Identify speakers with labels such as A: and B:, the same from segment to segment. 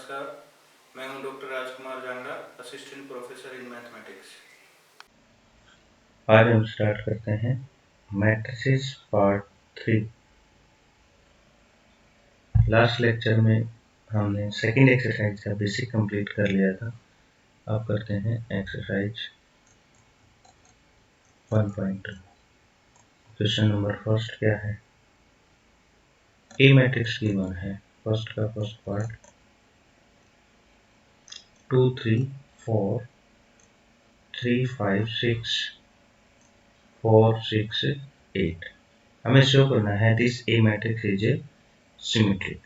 A: नमस्कार, मैं हूं doctor Rajkumar Jangra, assistant professor in mathematics.
B: आज हम स्टार्ट करते हैं मैट्रिसेस पार्ट 3। लास्ट लेक्चर में हमने सेकेंड एक्सरसाइज का बेसिक कंप्लीट कर लिया था। अब करते हैं एक्सरसाइज 1.2। क्वेश्चन नंबर फर्स्ट क्या है? ए मैट्रिक्स गिवन है। फर्स्ट का फर्स्ट पार्ट 2 3 4 3 5 6 4 6 8। हमें शो करना है this A matrix is a symmetric.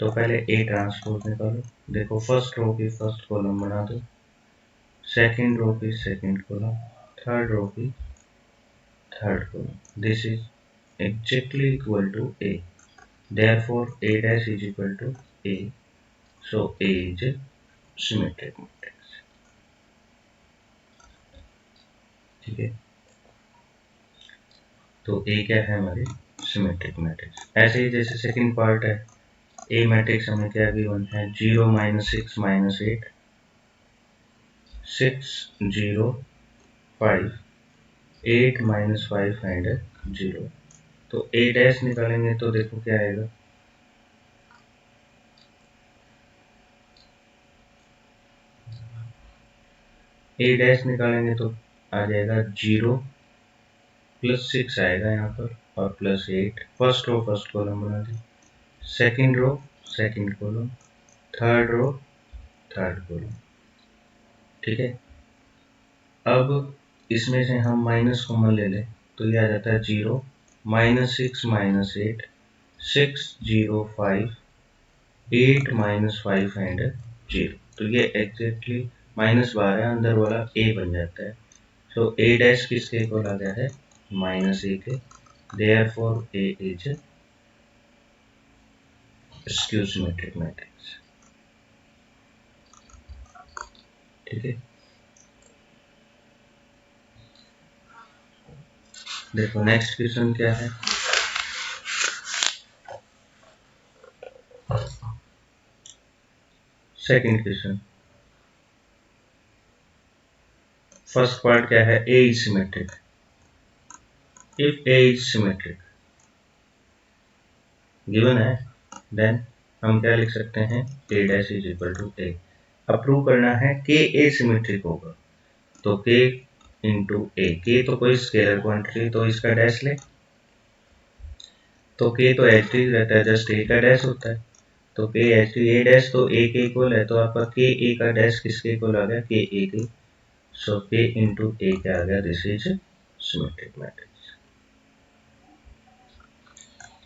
B: तो पहले ए ट्रांसपोज निकालो। देखो फर्स्ट रो की फर्स्ट कॉलम बना दो, सेकंड रो की सेकंड कॉलम, थर्ड रो की third column. This is exactly equal to A. Therefore, A dash is equal to A. So A is a symmetric matrix. ठीक है, तो A क्या है हमारी सिमेट्रिक मैट्रिक्स। ऐसे ही जैसे सेकंड पार्ट है, A मैट्रिक्स हमें क्या गिवन है? 0 -6 -8 6 0 5 8 -5 एंड 0। तो A डैश निकालेंगे तो देखो क्या आएगा? A डैश निकालेंगे तो आ जाएगा 0 +6 आएगा यहाँ पर और +8। फर्स्ट रो फर्स्ट कॉलम बना दी, second row second column, third row third column. ठीक है, अब इसमें से हम माइनस कॉमन ले लें तो ये आ जाता है 0 -6 -8 6 0 5 8 -5 एंड 0। तो ये एग्जैक्टली -12 अंदर वाला A बन जाता है। तो A डैश किसके इक्वल आ गया है? -A के। Therefore A is a skew symmetric matrix। ठीक है, देखो नेक्स्ट क्वेश्चन क्या है? सेकंड क्वेश्चन, फर्स्ट पार्ट क्या है? A is symmetric। If A is symmetric given है, देन हम क्या लिख सकते हैं? A dash is equal to A। अब प्रूव करना है कि A सिमेट्रिक होगा, तो K इंटू A। K तो कोई स्केलर क्वांटिटी, तो इसका डैश ले, तो K तो एच डी रहता है, जस्ट A का डैश होता है। तो K H D A dash तो A के इक्वल है, तो आपका K A का डैश किसके इक्वल आ गया? K A के। सो K इंटू A क्या आ गया? This is symmetric matrix.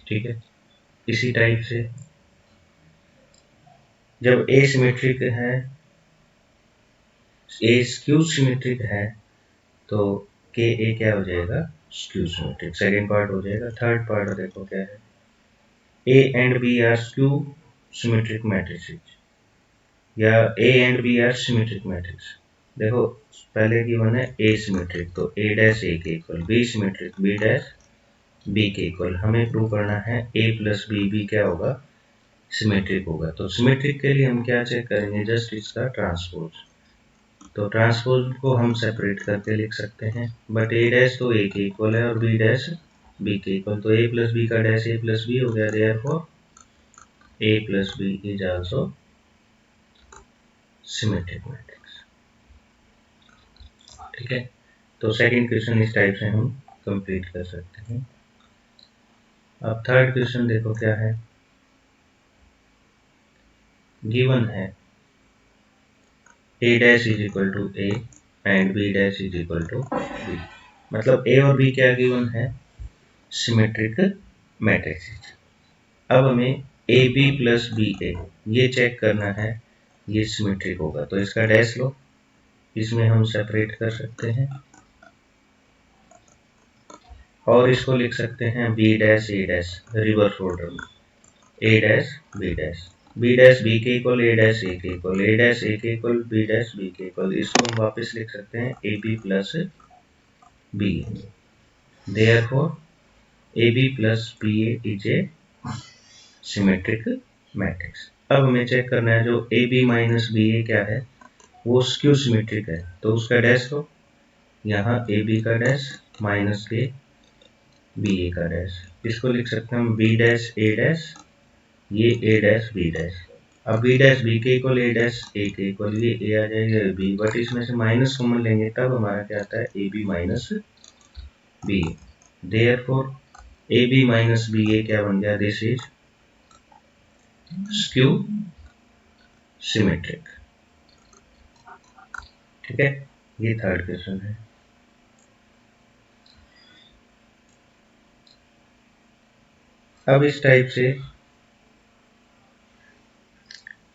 B: ठीक है, इसी टाइप से जब A सिमेट्रिक है, A स्क्यू सिमेट्रिक है, तो K A क्या हो जाएगा? Skew symmetric. सेकेंड पार्ट हो जाएगा। थर्ड पार्ट देखो क्या है? A and B are skew symmetric matrices या A and B are symmetric matrix. देखो पहले की वन है A सिमेट्रिक, तो A डैश A के equal, B symmetric B dash B के इक्वल। हमें प्रूव करना है A प्लस B क्या होगा? सिमेट्रिक होगा। तो सिमेट्रिक के लिए हम क्या चेक करेंगे? जस्ट इसका ट्रांसपोज। तो ट्रांसपोज को हम सेपरेट करके लिख सकते हैं, बट A डैश तो A के इक्वल है और B डैश B के इक्वल, तो A प्लस B का डैश A प्लस B हो गया। Therefore A plus B is also symmetric matrix. ठीक है, तो सेकंड क्वेश्चन इस टाइप से हम कंप्लीट कर सकते हैं। अब थर्ड क्वेश्चन देखो क्या है? गिवन है A dash is equal to A and B dash is equal to B। मतलब A और B क्या गिवन है? Symmetric matrix. अब हमें AB प्लस BA ये चेक करना है, ये सिमेट्रिक होगा, तो इसका डैश लो, इसमें हम सेपरेट कर सकते हैं और इसको लिख सकते हैं B dash A dash reverse order में, A dash B dash B dash B के इक्वल, A डैश A के इक्वल, A डैश A के इक्वल, B डैश B के इक्वल। इसको हम वापस लिख सकते हैं AB plus B। Therefore AB plus BA is a symmetric matrix. अब हमें चेक करना है जो ए बी माइनस बी ए क्या है, वो स्क्यू सिमेट्रिक है, तो उसका डैश लो, यहाँ ए बी का डैश माइनस के बी ए का डैश, इसको लिख सकते हैं हम बी डैश ए डैश, ये ए डैश बी डैश। अब बी डैश बी के इक्वल ए डैश ए के इक्वल, ये ए आ जाएगा बी, बट इसमें से माइनस कॉमन लेंगे तब हमारा क्या आता है A B minus B. Therefore A B minus B A क्या बन गया, दिस इज स्क्यू सिमेट्रिक। ठीक है, ये थर्ड क्वेश्चन है। अब इस टाइप से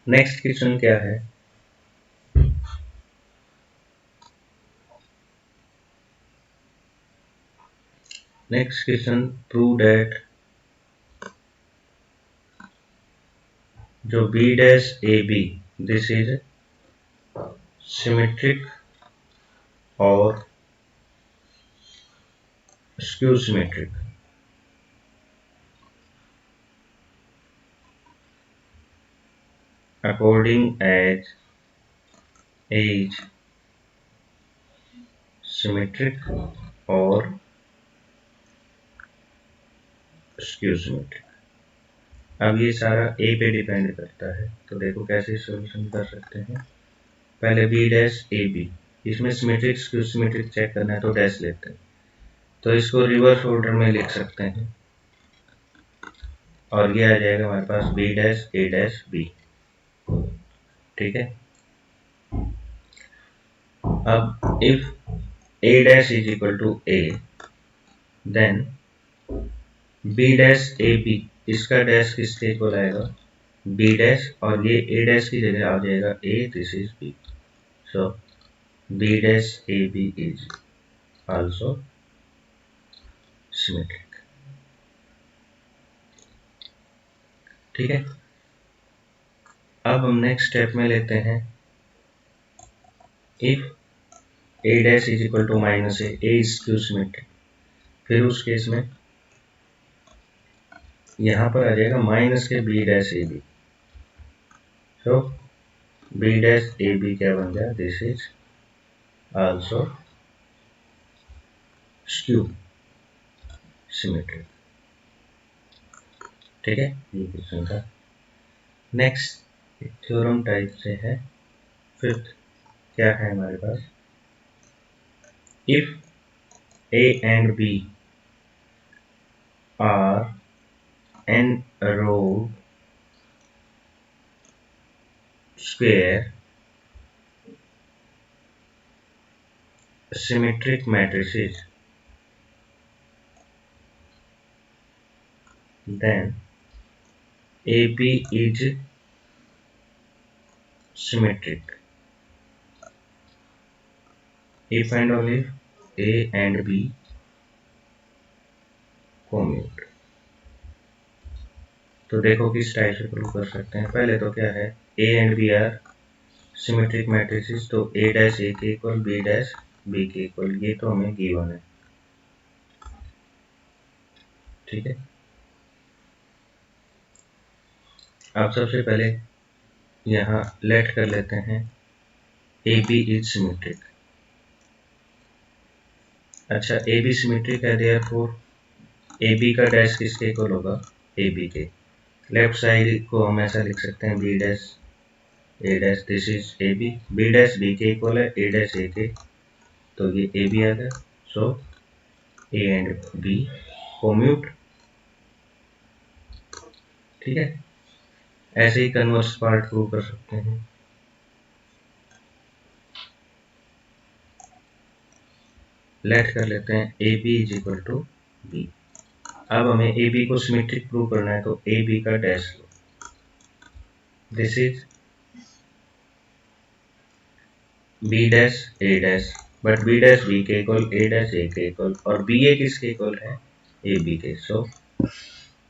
B: नेक्स्ट क्वेश्चन क्या है, नेक्स्ट क्वेश्चन प्रूव दैट जो B dash A B this is symmetric और skew symmetric. According as age symmetric और skew symmetric। अब ये सारा ए पे डिपेंड करता है, तो देखो कैसे सॉल्यूशन कर सकते हैं। पहले बी डैश ए बी, इसमें सिमेट्रिक स्क्यू सिमेट्रिक चेक करना है तो डैश लेते हैं, तो इसको रिवर्स ऑर्डर में लिख सकते हैं और ये आ जाएगा हमारे पास B dash A dash B. ठीक है, अब if A dash is equal to A, then B dash A B, इसका डैश किसके इक्वल आएगा बी डैश, और ये ए डैश की जगह आ जाएगा A, this is B, so B dash A B is also symmetric. ठीक है, अब हम नेक्स्ट स्टेप में लेते हैं if A dash is equal to minus A is skew symmetric, फिर उस केस में यहां पर आ जाएगा माइनस के B dash A B, so B dash A B क्या बन गया, this is also skew symmetric. ठीक है, ये क्वेश्चन था। नेक्स्ट थ्योरम टाइप से है, फिफ्थ क्या है हमारे पास, if A and B are n row square symmetric matrices, then AB is symmetric if and only if A and B commute। तो देखो किस टाइप से प्रूव कर सकते हैं। पहले तो क्या है, A and B are symmetric matrices, तो A डैश A के इक्वल B डैश B के इक्वल, ये तो हमें गिवन है। ठीक है, अब सबसे पहले यहाँ लेट कर लेते हैं AB इज सिमेट्रिक। अच्छा, AB सिमेट्रिक है, देयरफॉर AB का डैश किसके इक्वल होगा, AB के। लेफ्ट साइड को हम ऐसा लिख सकते हैं B dash A dash, this is A B, B dash B के इक्वल है ए डैश ए के, तो ये ए बी आ गया, सो ए एंड बी कोम्यूट। ठीक है, ऐसे ही कन्वर्स पार्ट प्रूव कर सकते हैं। लेट कर लेते हैं A B is equal to B. अब हमें ए बी को सिमेट्रिक प्रूव करना है, तो ए बी का डैश लो, this is B dash A dash, but B dash B के इक्वल ए डैश ए के इक्वल, और बी ए किसके इक्वल है, ए बी के, सो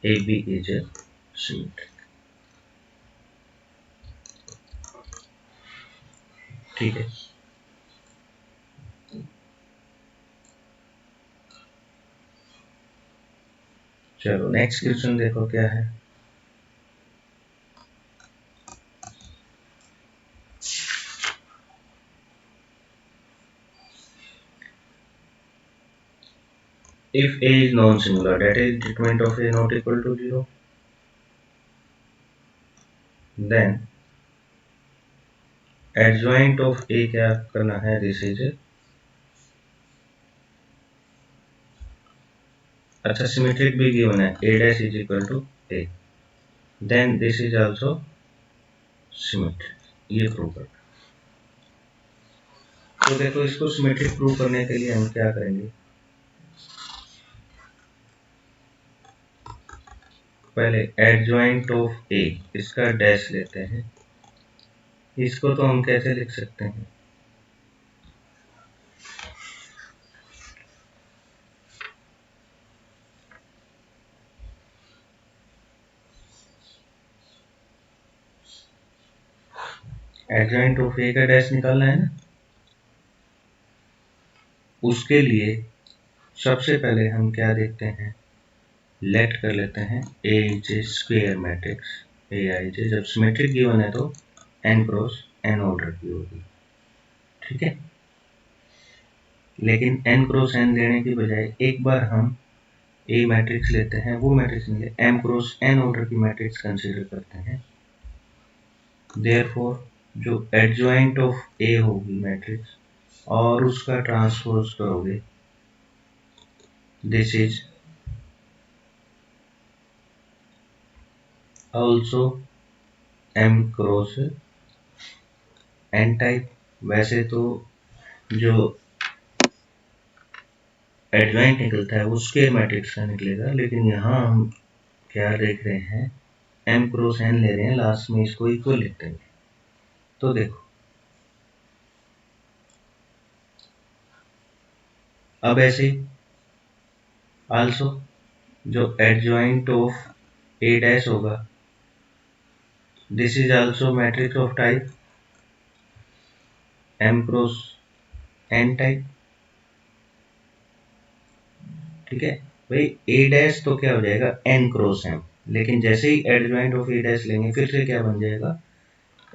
B: ए बी इज सिमेट्रिक। ठीक है, चलो नेक्स्ट क्वेश्चन देखो क्या है। if A is non-singular, that is determinant of A not equal to 0, then adjoint of A क्या करना है, this is अच्छा सिमेट्रिक भी गिवन है, A dash is equal to A, then this is also symmetric, ये prove करना। तो देखो इसको सिमेट्रिक प्रूव करने के लिए हम क्या करेंगे, पहले एडजॉइंट ऑफ ए, इसका डैश लेते हैं, इसको तो हम कैसे लिख सकते हैं, एडजॉइंट ऑफ ए का डैश निकालना है ना, उसके लिए सबसे पहले हम क्या देखते हैं, लेट कर लेते हैं ए जे स्क्वेयर मैट्रिक्स ए आई जे, जब सिमेट्रिक गिवन है तो एन क्रॉस एन ऑर्डर की होगी, ठीक है। लेकिन एन क्रॉस एन लेने की बजाय एक बार हम ए मैट्रिक्स लेते हैं, वो मैट्रिक्स नहीं, एम क्रॉस एन ऑर्डर की मैट्रिक्स कंसीडर करते हैं। देयरफॉर जो एडजॉइंट ऑफ ए होगी मैट्रिक्स और उसका ट्रांसपोज करोगे, this is also m cross n type. वैसे तो जो एडजॉइंट निकलता है वो स्क्वायर मैट्रिक्स का निकलेगा, लेकिन यहाँ हम क्या देख रहे हैं, m क्रॉस n ले रहे हैं, लास्ट में इसको इक्वल लिखते हैं। तो देखो अब ऐसे आल्सो जो एडजॉइंट ऑफ ए डैश होगा, this is also matrix of type m cross n type, ठीक है भाई। ए डैश तो क्या हो जाएगा n क्रॉस m, लेकिन जैसे ही एडजॉइंट ऑफ ए डैश लेंगे फिर से क्या बन जाएगा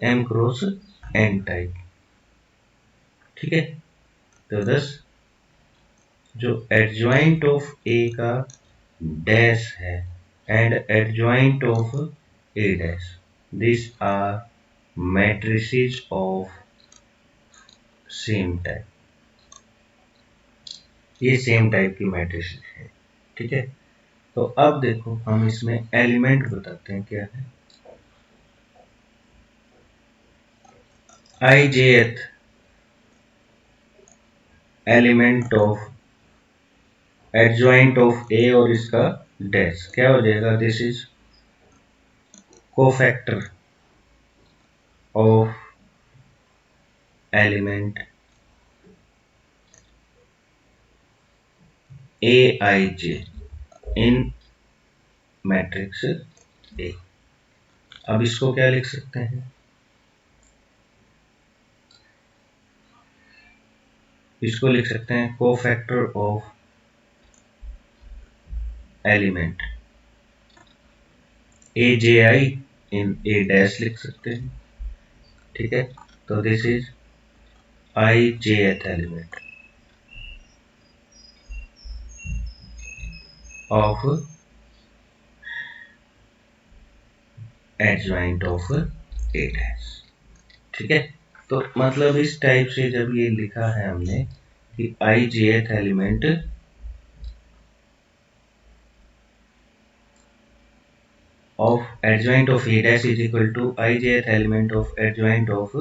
B: m क्रॉस n टाइप, ठीक है। तो दस जो एडजॉइंट ऑफ ए का डैश है and adjoint of A dash, this are matrices of same type, ये सेम टाइप की मैट्रिसेस है, ठीक है। तो अब देखो हम इसमें एलिमेंट बताते हैं क्या है, आई जेथ एलिमेंट ऑफ एडजॉइंट ऑफ ए और इसका डैश क्या हो जाएगा, this is cofactor of element A I J in matrix A. अब इसको क्या लिख सकते हैं, इसको लिख सकते हैं cofactor of element A J I in A dash लिख सकते हैं, ठीक है। तो this is I J th element of adjoint of A dash, ठीक है। तो मतलब इस टाइप से जब ये लिखा है हमने कि I J th element of adjoint of A dash is equal to I J th element of adjoint of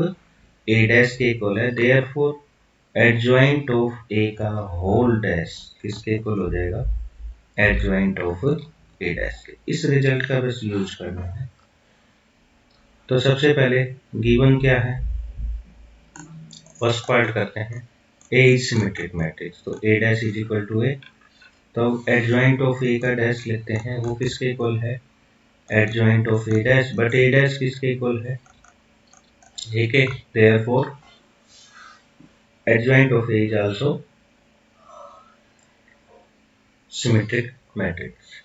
B: A dash के इक्वल है, देयरफॉर एडजॉइंट ऑफ ए का होल डैश किसके इक्वल हो जाएगा, एडजॉइंट ऑफ ए डैश के। इस result का बस यूज करना है। तो सबसे पहले गिवन क्या है, फर्स्ट पार्ट करते हैं, ए इज सिमेट्रिक मैट्रिक्स, तो ए डैश इज इक्वल टू ए, तो एडजॉइंट ऑफ ए का डैश लेते हैं, वो किसके इक्वल है, adjoint of A dash, but A dash किसके इक्वल है, ए के, therefore adjoint of A is also symmetric matrix.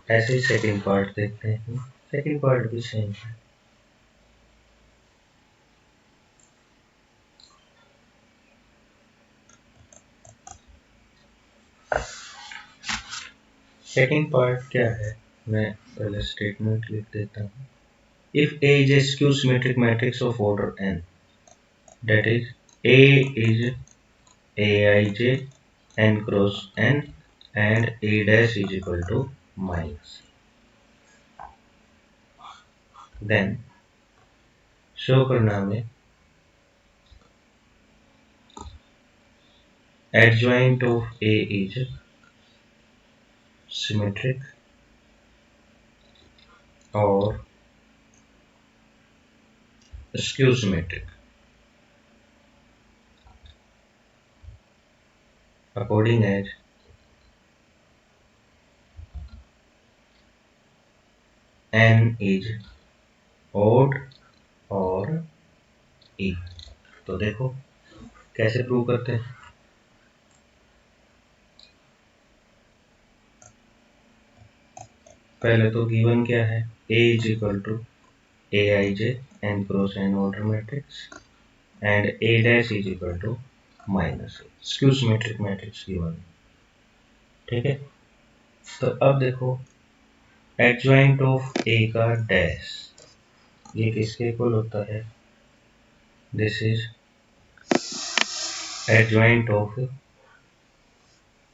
B: ऐसे ही सेकंड पार्ट देखते हैं, सेकंड पार्ट भी सेम है। सेकेंड पार्ट क्या है, मैं पहले स्टेटमेंट लिख देता हूँ। If A is a skew symmetric matrix of order n, that is A is Aij n cross n and A dash is equal to minus, then show करना हमें adjoint of A is symmetric or skew symmetric according as n is odd और even। तो देखो कैसे prove करते हैं। पहले तो गिवन क्या है, A is equal to Aij n cross n order matrix and A dash is equal to minus A, skew symmetric matrix given. ठीक है, तो अब देखो एडजॉइंट ऑफ A का डैश ये किसके इक्वल होता है, this is adjoint of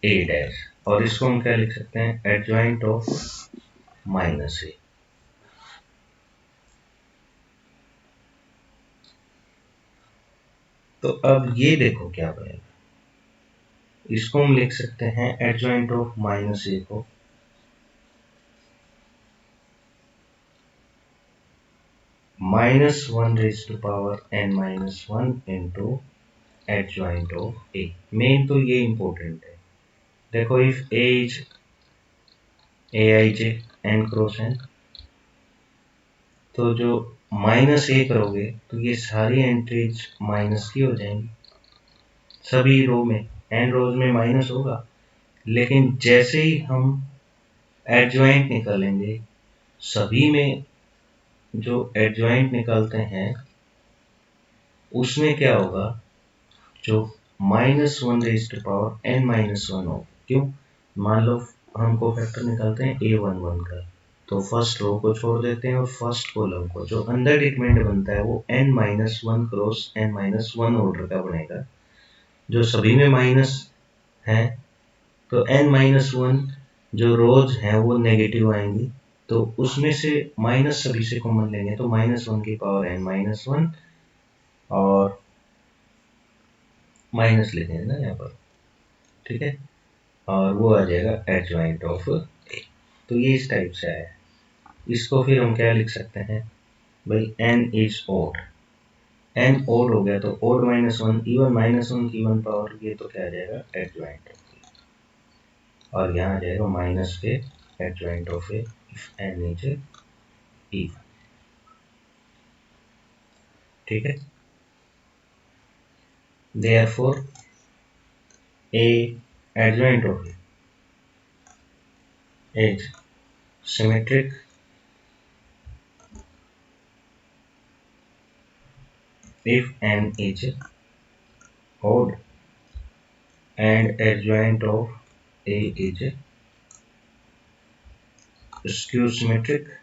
B: A dash, और इसको हम क्या लिख सकते हैं, एडजॉइंट ऑफ माइनस A। तो अब ये देखो क्या बनेगा, इसको हम लिख सकते हैं एडजॉइंट ऑफ माइनस A को -1 raise to power n minus 1 into adjoint of A। Main तो ये इंपॉर्टेंट है। देखो if A is Aij n cross n, तो जो -A करोगे तो ये सारी एंट्रीज माइनस की हो जाएंगी, सभी रो में n रोज में माइनस होगा। लेकिन जैसे ही हम एडजॉइंट निकालेंगे, सभी में जो एडजॉइंट निकालते हैं उसमें क्या होगा, जो -1 raise to power n minus 1 होगा। क्यों, मान लो हमको फैक्टर निकालते हैं A11 का, तो फर्स्ट रो को छोड़ देते हैं और फर्स्ट कॉलम को, जो अंदर डिटरमिनेंट बनता है वो n minus 1 cross n minus 1 order का बनेगा, जो सभी में माइनस है। तो n माइनस 1 जो रोज हैं वो नेगेटिव आएंगी, तो उसमें से माइनस सभी से कॉमन लेंगे, तो -1 की पावर n माइनस 1 और माइनस लिखेंगे ना यहाँ पर। ठीक है, और वो आ जाएगा एडजॉइंट ऑफ A। तो ये इस टाइप से आया। इसको फिर हम क्या लिख सकते हैं भाई, n is odd, n odd हो गया तो ओड -1 इवन -1 की 1 पावर, ये तो क्या आ जाएगा एडजॉइंट ऑफ A, और यहाँ आ जाएगा माइनस के adjoint of A if n is even. ठीक है, therefore A adjoint of A is symmetric if n is odd and adjoint of A is skew symmetric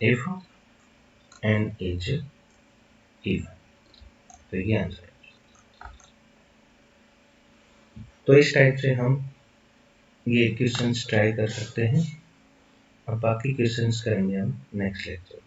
B: if n is even। तो ये answer है। तो इस type से हम ये क्वेश्चंस ट्राई कर सकते हैं, और बाकी क्वेश्चंस करेंगे हम नेक्स्ट लेक्चर।